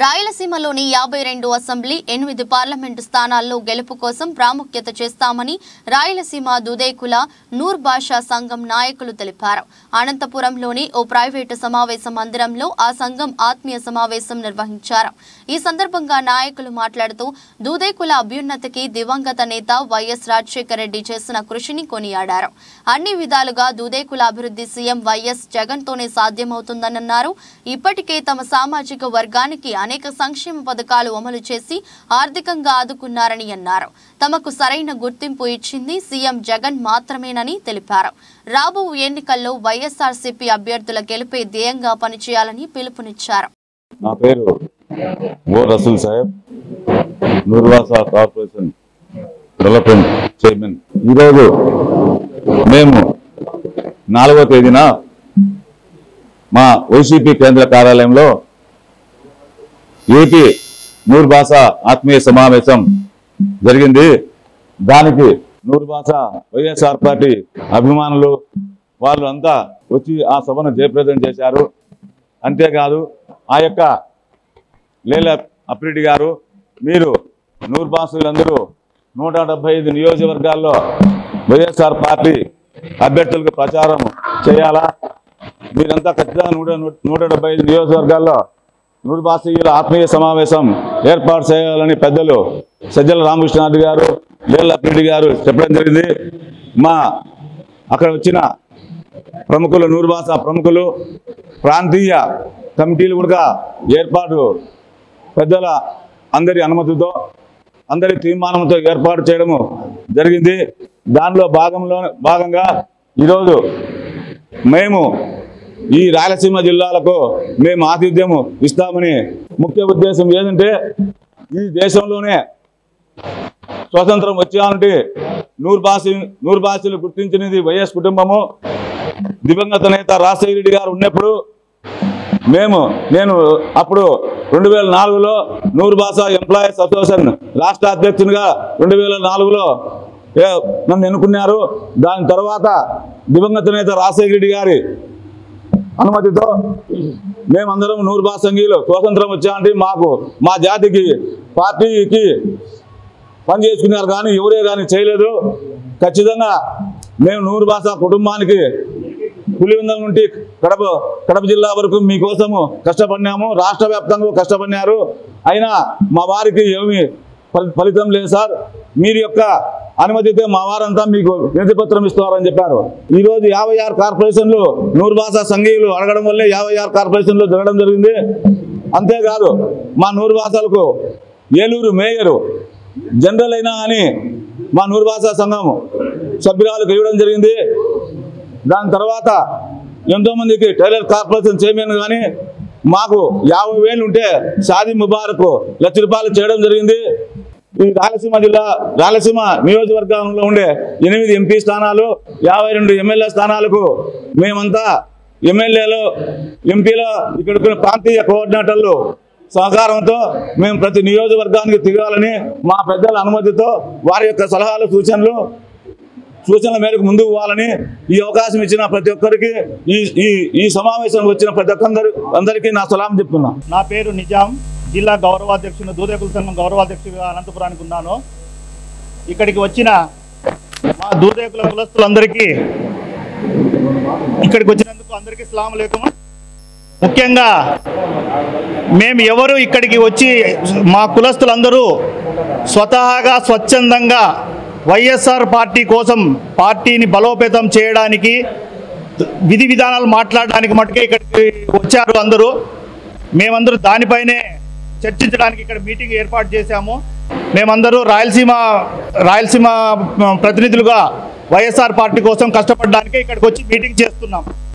రాయలసీమలోని 52 assembly 8 parliament స్థానాల్లో గెలుపు కోసం ప్రాముఖ్యత చేస్తామని రాయలసీమ దుదేకుల నూర్ భాషా సంఘం నాయకులు తెలిపారు. అనంతపురంలోని ఓ ప్రైవేటు సమావేశ మందిరంలో ఆ సంఘం ఆత్మీయ సమావేశం నిర్వహించారు. ఈ సందర్భంగా నాయకులు మాట్లాడుతూ దుదేకుల అభ్యున్నతికి దివంగత నేత వైఎస్ రాజశేఖర రెడ్డి చేసిన కృషిని కొనియాడారు. అన్ని విధాలుగా దుదేకుల అభివృద్ధి సీఎం వైఎస్ జగన్తోనే సాధ్యమవుతుందన్నారు. ఇప్పటికే తమ సామాజిక వర్గానికి అనేక సంక్షేమ పథకాలు అమలు చేసి ఆర్థికంగా ఆదుకున్నారని అన్నారు. తమకు సరైన గుర్తింపు ఇచ్చింది సీఎం జగన్ మాత్రమేనని తెలిపారు. రాబో ఎన్నికల్లో వైఎస్ఆర్సీపీ అభ్యర్థుల గెలుపే ధ్యేయంగా పనిచేయాలని పిలుపునిచ్చారు. నా పేరు ఓ రసూల్ సాహెబ్, నూర్ భాషా కార్పొరేషన్ డెవలప్మెంట్ చైర్మన్. ఈరోజు మేము 4వ తేదీన మా వైసీపీ కేంద్ర కార్యాలయంలో ఏపీ నూర్ భాషా ఆత్మీయ సమావేశం జరిగింది. దానికి నూర్ భాషా వైఎస్ఆర్ పార్టీ అభిమానులు వాళ్ళు అంతా వచ్చి ఆ సభను జయప్రదం చేశారు. అంతేకాదు ఆ యొక్క లేల అప్పిరెడ్డి గారు, మీరు నూర్ భాషలందరూ 175 నియోజకవర్గాల్లో వైఎస్ఆర్ పార్టీ అభ్యర్థులకు ప్రచారం చేయాలా, మీరంతా ఖచ్చితంగా 175 నియోజకవర్గాల్లో నూర్ భాషీయుల ఆత్మీయ సమావేశం ఏర్పాటు చేయాలని పెద్దలు సజ్జల రామకృష్ణారెడ్డి గారు, లేల అప్పిరెడ్డి గారు చెప్పడం జరిగింది. మా అక్కడ వచ్చిన ప్రముఖులు, నూర్ భాషా ప్రముఖులు, ప్రాంతీయ కమిటీలు కూడా ఏర్పాటు పెద్దల అందరి అనుమతితో, అందరి తీర్మానంతో ఏర్పాటు చేయడము జరిగింది. దానిలో భాగంగా ఈరోజు మేము ఈ రాయలసీమ జిల్లాలకు మేము ఆతిథ్యము ఇస్తామని ముఖ్య ఉద్దేశం ఏంటంటే, ఈ దేశంలోనే స్వతంత్రం వచ్చానంటే నూర్ భాషలు గుర్తించినది వైఎస్ కుటుంబము. దివంగత నేత రాజశేఖర రెడ్డి గారు ఉన్నప్పుడు నేను అప్పుడు 2004లో నూర్ భాషా ఎంప్లాయీస్ అసోసియేషన్ రాష్ట్ర అధ్యక్షునిగా 2004లో నన్ను ఎన్నుకున్నారు. దాని తర్వాత దివంగత నేత రాజశేఖర రెడ్డి గారి అనుమతితో మేమందరం నూర్ భాషా సంఘీయులు స్వతంత్రం వచ్చామంటే మా జాతికి పార్టీకి పనిచేసుకున్నారు, కానీ ఎవరే కానీ చేయలేదు. ఖచ్చితంగా మేము నూర్ భాషా కుటుంబానికి పులివెందుల నుండి కడప జిల్లా వరకు మీకోసము కష్టపడినాము, రాష్ట్ర వ్యాప్తంగా కష్టపడినారు. అయినా మా వారికి ఏమి ఫలితం లేదు సార్, మీరు యొక్క అనుమతితో మా వారంతా మీకు వినతిపత్రం ఇస్తున్నారని చెప్పారు. ఈరోజు 56 కార్పొరేషన్లు నూర్ భాషా సంఘీయులు అడగడం వల్లే 56 కార్పొరేషన్లు జరగడం జరిగింది. అంతేకాదు మా నూర్ భాషలకు ఏలూరు మేయరు జనరల్ అయినా అని మా నూర్ భాషా సంఘం సభ్యురాలకు ఇవ్వడం జరిగింది. దాని తర్వాత ఎంతోమందికి టైలర్ కార్పొరేషన్ చైర్మన్ కానీ మాకు 50,000 ఉంటే షాదీ ముబారక్ ₹1,00,000 చేయడం జరిగింది. ఈ రాయలసీమ నియోజకవర్గంలో ఉండే 8 ఎంపీ స్థానాలు, 52 ఎమ్మెల్యే స్థానాలకు మేమంతా ఎమ్మెల్యేలు, ఎంపీలు, ఇక్కడ ప్రాంతీయ కోఆర్డినేటర్లు సహకారంతో మేము ప్రతి నియోజకవర్గానికి తిరగాలని మా పెద్దల అనుమతితో వారి యొక్క సలహాలు సూచనల మేరకు ముందుకు పోవాలని ఈ అవకాశం ఇచ్చిన ప్రతి ఒక్కరికి, ఈ సమావేశం వచ్చిన ప్రతి అందరికీ నా సలాం చెప్తున్నా. నా పేరు నిజాం, జిల్లా గౌరవాధ్యక్షుడు, దూదేకుల సంఘం గౌరవాధ్యక్షుడిగా అనంతపురానికి ఉన్నాను. ఇక్కడికి వచ్చిన మా దూదేకుల కులస్తులందరికీ, ఇక్కడికి వచ్చినందుకు అందరికీ అస్సలాము అలైకుం. ముఖ్యంగా మేము ఎవరు ఇక్కడికి వచ్చి మా కులస్తులందరూ స్వతహాగా స్వచ్ఛందంగా వైఎస్ఆర్ పార్టీ కోసం, పార్టీని బలోపేతం చేయడానికి, విధి విధానాలు మాట్లాడడానికి మటుకే ఇక్కడికి వచ్చారు అందరూ. మేమందరూ దానిపైనే చర్చించడానికి ఇక్కడ మీటింగ్ ఏర్పాటు చేశాము. మేమందరూ రాయలసీమ ప్రతినిధులుగా వైఎస్ఆర్ పార్టీ కోసం కష్టపడడానికి ఇక్కడికి వచ్చి మీటింగ్ చేస్తున్నాం.